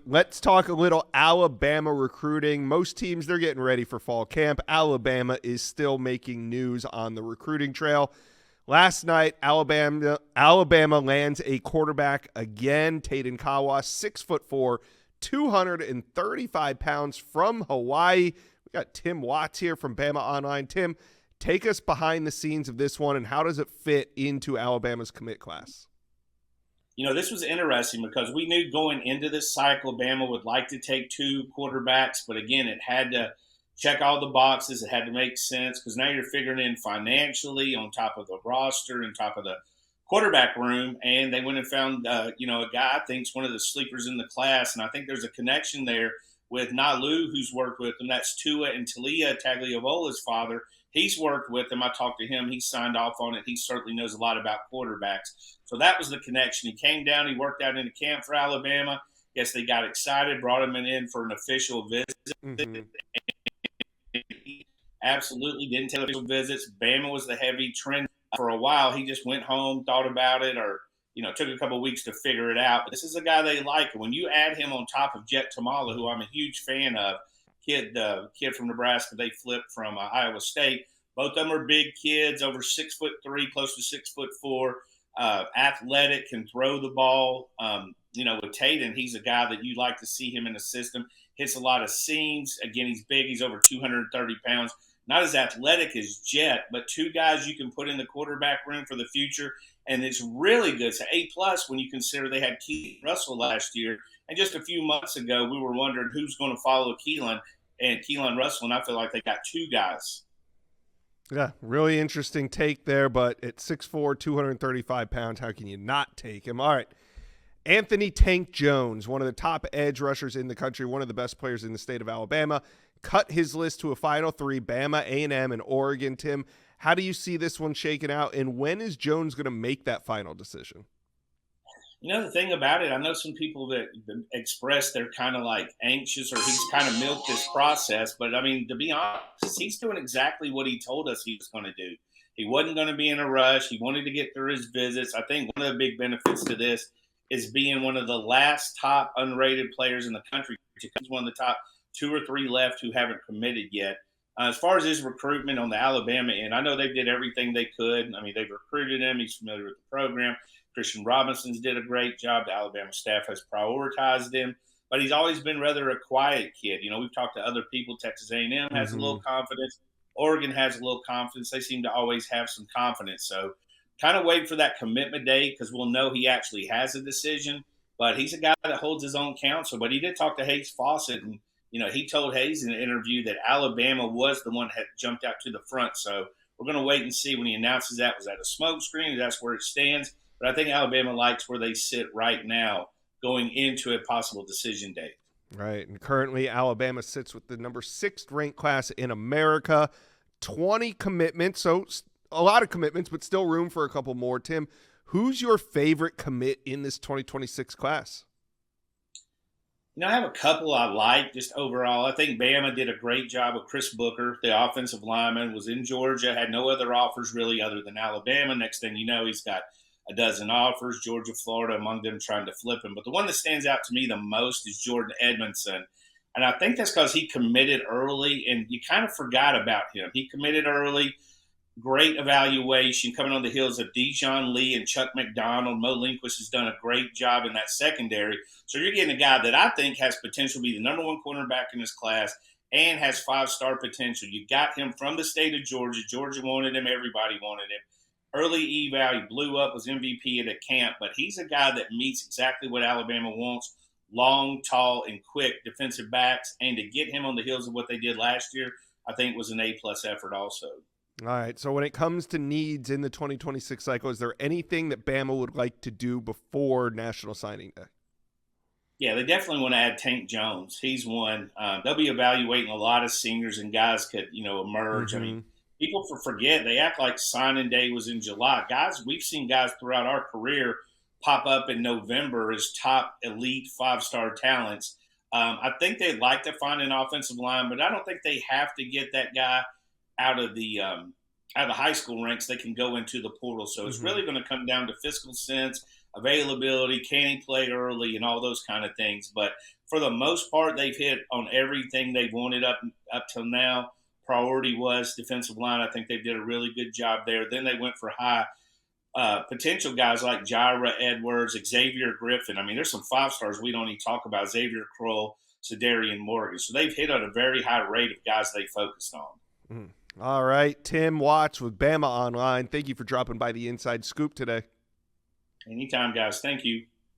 let's talk a little Alabama recruiting. Most teams, they're getting ready for fall camp. Alabama is still making news on the recruiting trail. Last night, Alabama lands a quarterback again, Taden Kawa, 6'4", 235 pounds from Hawaii. We got Tim Watts here from Bama Online. Tim, take us behind the scenes of this one, and how does it fit into Alabama's commit class? This was interesting because we knew going into this cycle, Bama would like to take two quarterbacks, but again, it had to check all the boxes. It had to make sense because now you're figuring in financially on top of the roster and top of the quarterback room. And they went and found, a guy I think is one of the sleepers in the class. And I think there's a connection there with Nalu, who's worked with him. That's Tua and Talia Tagliavola's father. He's worked with him. I talked to him. He signed off on it. He certainly knows a lot about quarterbacks. So that was the connection. He came down. He worked out in the camp for Alabama. Guess they got excited, brought him in for an official visit. Mm-hmm. He absolutely didn't take official visits. Bama was the heavy trend for a while. He just went home, thought about it, or took a couple of weeks to figure it out. But this is a guy they like. And when you add him on top of Jet Tamala, who I'm a huge fan of, kid from Nebraska, they flipped from Iowa State. Both of them are big kids, over 6'3", close to 6'4", athletic, can throw the ball. With Taden, he's a guy that you like to see him in the system. Hits a lot of seams. Again, he's big. He's over 230 pounds. Not as athletic as Jet, but two guys you can put in the quarterback room for the future. And it's really good. It's an A+ when you consider they had Keelan Russell last year. And just a few months ago, we were wondering who's going to follow Keelan and Keelan Russell. And I feel like they got two guys. Yeah, really interesting take there. But at 6'4", 235 pounds, how can you not take him? All right. Anthony Tank Jones, one of the top edge rushers in the country, one of the best players in the state of Alabama, cut his list to a final three, Bama, A&M, and Oregon. Tim, how do you see this one shaking out, and when is Jones going to make that final decision? The thing about it, I know some people that express they're kind of like anxious or he's kind of milked this process. But, to be honest, he's doing exactly what he told us he was going to do. He wasn't going to be in a rush. He wanted to get through his visits. I think one of the big benefits to this is being one of the last top unrated players in the country. He's one of the top 2 or 3 left who haven't committed yet. As far as his recruitment on the Alabama end, I know they did everything they could. They've recruited him. He's familiar with the program. Christian Robinson's did a great job. The Alabama staff has prioritized him. But he's always been rather a quiet kid. We've talked to other people. Texas A&M has a little confidence. Oregon has a little confidence. They seem to always have some confidence. So kind of wait for that commitment day because we'll know he actually has a decision. But he's a guy that holds his own counsel. But he did talk to Hayes Fawcett, and he told Hayes in an interview that Alabama was the one that had jumped out to the front. So we're going to wait and see when he announces that. Was that a smoke screen? That's where it stands. But I think Alabama likes where they sit right now going into a possible decision date. Right. And currently Alabama sits with the number 6th ranked class in America, 20 commitments. So a lot of commitments, but still room for a couple more. Tim, who's your favorite commit in this 2026 class? I have a couple I like just overall. I think Bama did a great job with Chris Booker, the offensive lineman, was in Georgia, had no other offers really other than Alabama. Next thing you know, he's got a dozen offers, Georgia, Florida, among them trying to flip him. But the one that stands out to me the most is Jordan Edmondson. And I think that's because he committed early, and you kind of forgot about him. He committed early, great evaluation, coming on the heels of Dijon Lee and Chuck McDonald. Mo Lindquist has done a great job in that secondary. So you're getting a guy that I think has potential to be the number 1 cornerback in this class and has 5-star potential. You got him from the state of Georgia. Georgia wanted him. Everybody wanted him. Early eval, he blew up, was MVP at a camp, but he's a guy that meets exactly what Alabama wants, long, tall, and quick defensive backs, and to get him on the heels of what they did last year, I think was an A+ effort also. All right, so when it comes to needs in the 2026 cycle, is there anything that Bama would like to do before National Signing Day? Yeah, they definitely want to add Tank Jones. He's one. They'll be evaluating a lot of seniors and guys could, emerge. Mm-hmm. People forget, they act like signing day was in July. Guys, we've seen guys throughout our career pop up in November as top elite 5-star talents. I think they'd like to find an offensive line, but I don't think they have to get that guy out of the high school ranks. They can go into the portal. So it's really going to come down to fiscal sense, availability, can he play early, and all those kind of things. But for the most part, they've hit on everything they've wanted up till now. Priority was defensive line. I think they did a really good job there. Then they went for high potential guys like Jira Edwards, Xavier Griffin. I mean, there's some 5-stars we don't even talk about. Xavier Kroll, Sedarian Morgan. So they've hit at a very high rate of guys they focused on. All right, Tim Watts with Bama Online. Thank you for dropping by the Inside Scoop today. Anytime, guys. Thank you.